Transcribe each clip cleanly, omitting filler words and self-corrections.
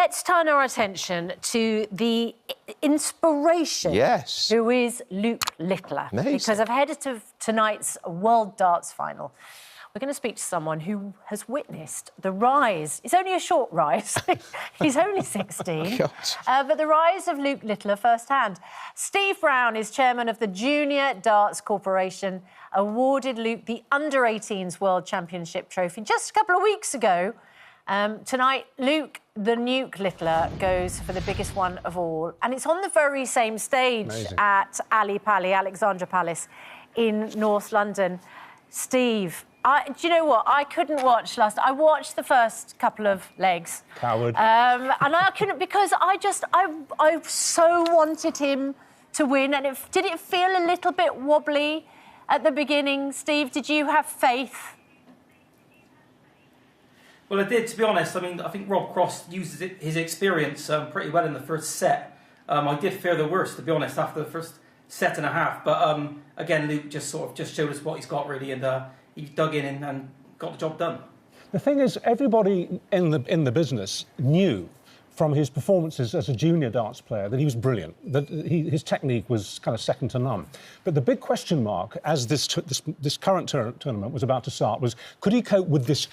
Let's turn our attention to the inspiration, yes, who is Luke Littler. Amazing. Because ahead of tonight's World Darts Final, we're going to speak to someone who has witnessed the rise. It's only a short rise. He's only 16. But the rise of Luke Littler firsthand. Steve Brown is chairman of the Junior Darts Corporation, awarded Luke the Under-18s World Championship trophy just a couple of weeks ago. Tonight, Luke, the Nuke Littler, goes for the biggest one of all. And it's on the very same stage at Alexandra Palace in North London. Steve, do you know what? I couldn't watch I watched the first couple of legs. Coward. And I couldn't because I so wanted him to win. And did it feel a little bit wobbly at the beginning? Steve, did you have faith? Well, I did, to be honest. I mean, I think Rob Cross used his experience pretty well in the first set. I did fear the worst, to be honest, after the first set and a half. But again, Luke just showed us what he's got, really, and he dug in and got the job done. The thing is, everybody in the business knew from his performances as a junior darts player that he was brilliant, that his technique was kind of second to none. But the big question mark, as this current tournament was about to start, was could he cope with this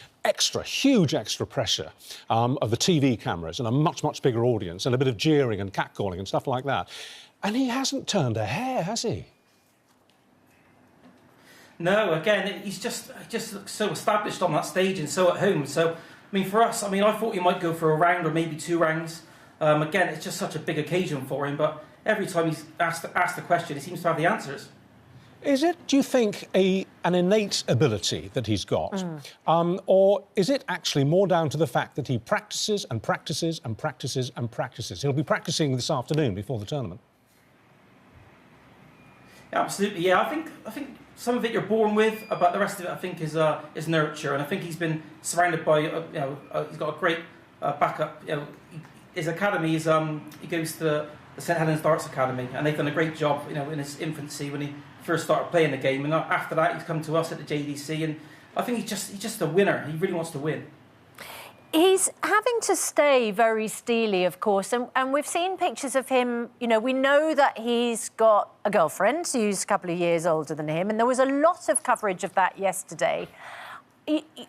huge extra pressure of the TV cameras and a much, much bigger audience and a bit of jeering and catcalling and stuff like that? And he hasn't turned a hair, has he? No, again, he's just so established on that stage and so at home. So, I mean, for us, I thought he might go for a round or maybe 2 rounds. Again, it's just such a big occasion for him. But every time he's asked the question, he seems to have the answers. Is it, do you think, an innate ability that he's got? Or is it actually more down to the fact that he practices and practices and practices and practices? He'll be practicing this afternoon before the tournament. Absolutely, yeah. I think some of it you're born with, but the rest of it, I think, is nurture. And I think he's been surrounded by, he's got a great backup. His academy is he goes to the St Helens Darts Academy, and they've done a great job, in his infancy when he first started playing the game. And after that, he's come to us at the JDC, and I think he's just a winner. He really wants to win. He's having to stay very steely, of course, and we've seen pictures of him. We know that he's got a girlfriend who's a couple of years older than him, and there was a lot of coverage of that yesterday.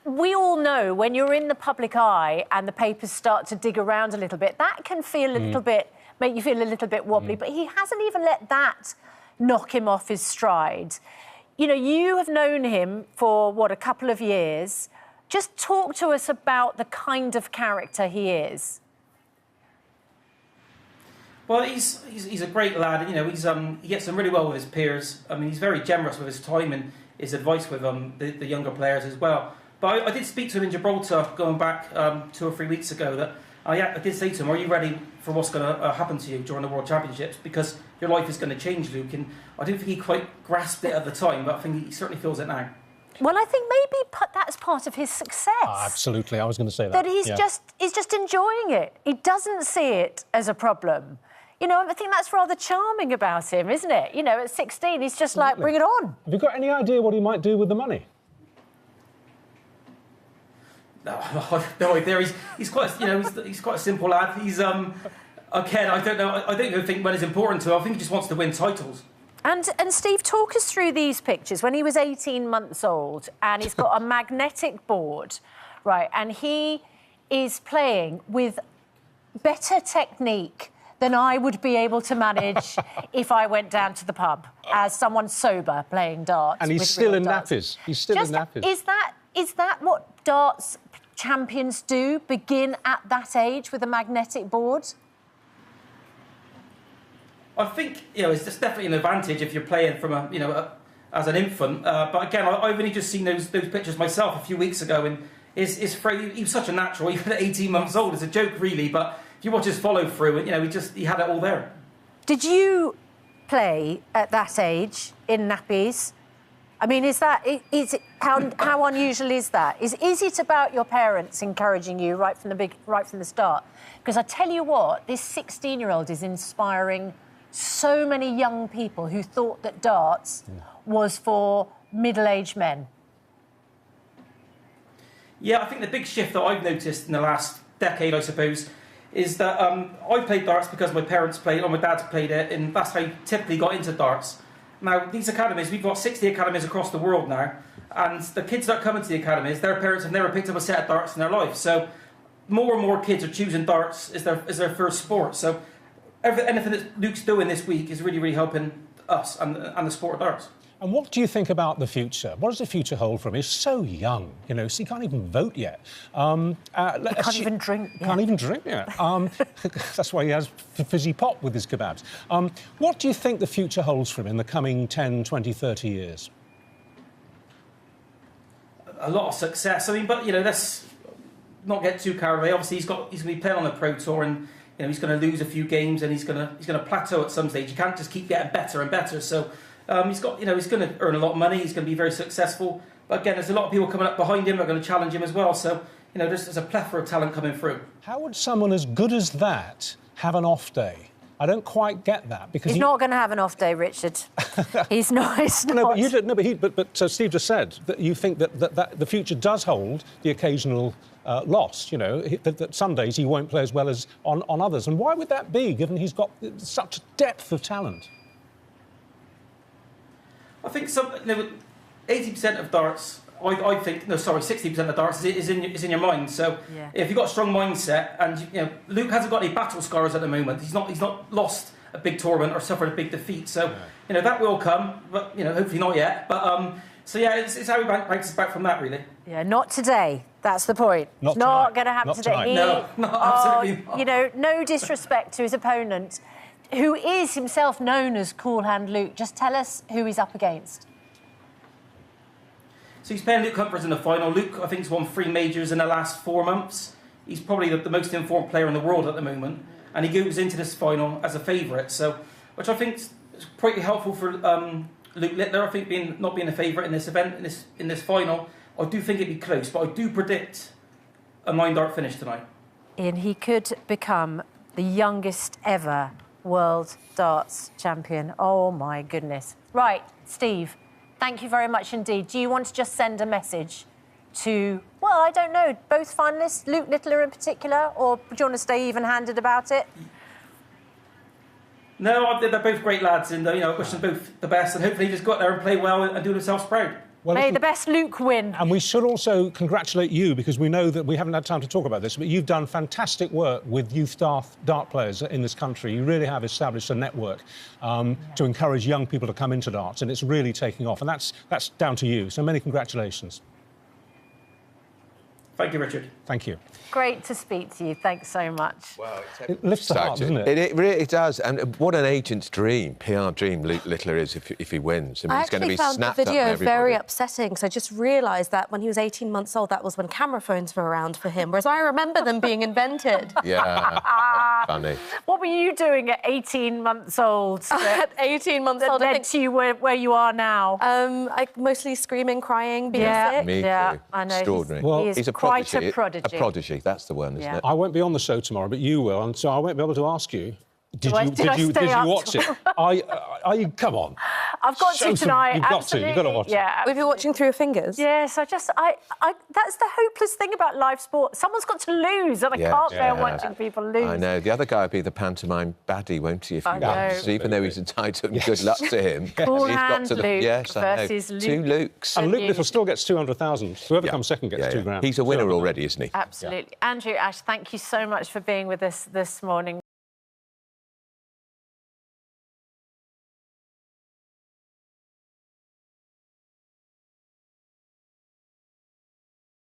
We all know when you're in the public eye and the papers start to dig around a little bit, that can feel a little bit, make you feel a little bit wobbly, but he hasn't even let that knock him off his stride. You have known him for, a couple of years. Just talk to us about the kind of character he is. Well, he's a great lad. He gets on really well with his peers. He's very generous with his time and his advice with the younger players as well. But I did speak to him in Gibraltar going back 2 or 3 weeks ago. That I did say to him, "Are you ready for what's going to happen to you during the World Championships? Because your life is going to change, Luke." And I didn't think he quite grasped it at the time, but I think he certainly feels it now. Well, I think maybe that's part of his success. Oh, absolutely, I was going to say that. That he's just enjoying it. He doesn't see it as a problem. I think that's rather charming about him, isn't it? At 16, he's just like, bring it on. Have you got any idea what he might do with the money? No idea. He's quite, he's quite a simple lad. He's again, I don't know. I don't think money's important to him. I think he just wants to win titles. And Steve, talk us through these pictures when he was 18 months old and he's got a magnetic board, right, and he is playing with better technique than I would be able to manage if I went down to the pub as someone sober playing darts. And he's still in nappies. He's still in nappies. Is that what darts champions do, begin at that age with a magnetic board? I think it's definitely an advantage if you're playing from as an infant. But again, I've only just seen those pictures myself a few weeks ago, and he was such a natural, even at 18 months old. It's a joke, really, but if you watch his follow through, he had it all there. Did you play at that age in nappies? How unusual is that? Is it about your parents encouraging you right from the start? Because I tell you what, this 16-year-old is inspiring so many young people who thought that darts was for middle-aged men. Yeah, I think the big shift that I've noticed in the last decade, I suppose, is that I played darts because my parents played, or my dad's played it, and that's how you typically got into darts. Now, these academies, we've got 60 academies across the world now, and the kids that come into the academies, their parents have never picked up a set of darts in their life. So more and more kids are choosing darts as their first sport. So anything that Luke's doing this week is really, really helping us and the sport of darts. And what do you think about the future? What does the future hold for him? He's so young, you know, so he can't even vote yet. He can't even drink yet. Can't even drink yet. That's why he has fizzy pop with his kebabs. What do you think the future holds for him in the coming 10, 20, 30 years? A lot of success. I mean, but, you know, let's not get too carried away. Obviously, he's going to be playing on the Pro Tour, and, you know, he's going to lose a few games, and he's going to plateau at some stage. You can't just keep getting better and better. So he's going to earn a lot of money. He's going to be very successful. But again, there's a lot of people coming up behind him that are going to challenge him as well. So, you know, there's a plethora of talent coming through. How would someone as good as that have an off day? I don't quite get that, because he's not going to have an off day, Richard. He's not. But Steve just said that you think that the future does hold the occasional loss. You know, that some days he won't play as well as on others. And why would that be, given he's got such depth of talent? I think 80% of darts. I think 60% of darts is in your mind. So if you've got a strong mindset, and you know, Luke hasn't got any battle scars at the moment. He's not lost a big tournament or suffered a big defeat. So you know, that will come, but you know, hopefully not yet. But so yeah, it's how he bounces back from that, really. Yeah, not today. That's the point. Not going to happen today. No, absolutely not. You know, no disrespect to his opponent, who is himself known as Cool Hand Luke. Just tell us who he's up against. So he's playing Luke Humphreys in the final. Luke, I think, has won 3 majors in the last 4 months. He's probably the most informed player in the world at the moment, and he goes into this final as a favourite. So, which I think is pretty helpful for Luke Littler. I think not being a favourite in this event, in this final, I do think it'd be close, but I do predict a 9-dart finish tonight. Ian, he could become the youngest ever world darts champion. Oh my goodness! Right, Steve. Thank you very much indeed. Do you want to just send a message to, well, I don't know, both finalists, Luke Littler in particular, or do you want to stay even-handed about it? No, they're both great lads, and you know, I wish them both the best, and hopefully just go out there and play well and do themselves proud. Well, may the best Luke win. And we should also congratulate you, because we know that we haven't had time to talk about this, but you've done fantastic work with youth dart players in this country. You really have established a network to encourage young people to come into darts, and it's really taking off. And that's down to you. So many congratulations. Thank you, Richard. Thank you. Great to speak to you. Thanks so much. Wow, it lifts the heart, doesn't it? It really does. And what an agent's dream, PR dream, Luke Littler is if he wins. I mean, he's going to be snapped up. I actually found the video very upsetting. So I just realised that when he was 18 months old, that was when camera phones were around for him, whereas I remember them being invented. Yeah, funny. What were you doing at 18 months old? At 18 months old, that led to you where you are now? I mostly screaming, crying, being sick. Me too. I know. Extraordinary. Well, he's quite a prodigy. A prodigy, that's the one, isn't it? I won't be on the show tomorrow, but you will, and so I won't be able to ask you. Did you watch it? Come on. I've got to tonight. You've got to. You've got to watch it. We've been watching through your fingers. Yes, that's the hopeless thing about live sport. Someone's got to lose, and I can't bear watching people lose. I know. The other guy will be the pantomime baddie, won't he? If you lose, even though he's entitled. Good luck to him. Cool Hand Luke versus Luke. 2 Lukes. And Luke Little still gets 200,000. Whoever comes second gets £2 grand. He's a winner already, isn't he? Absolutely. Andrew, Ash, thank you so much for being with us this morning.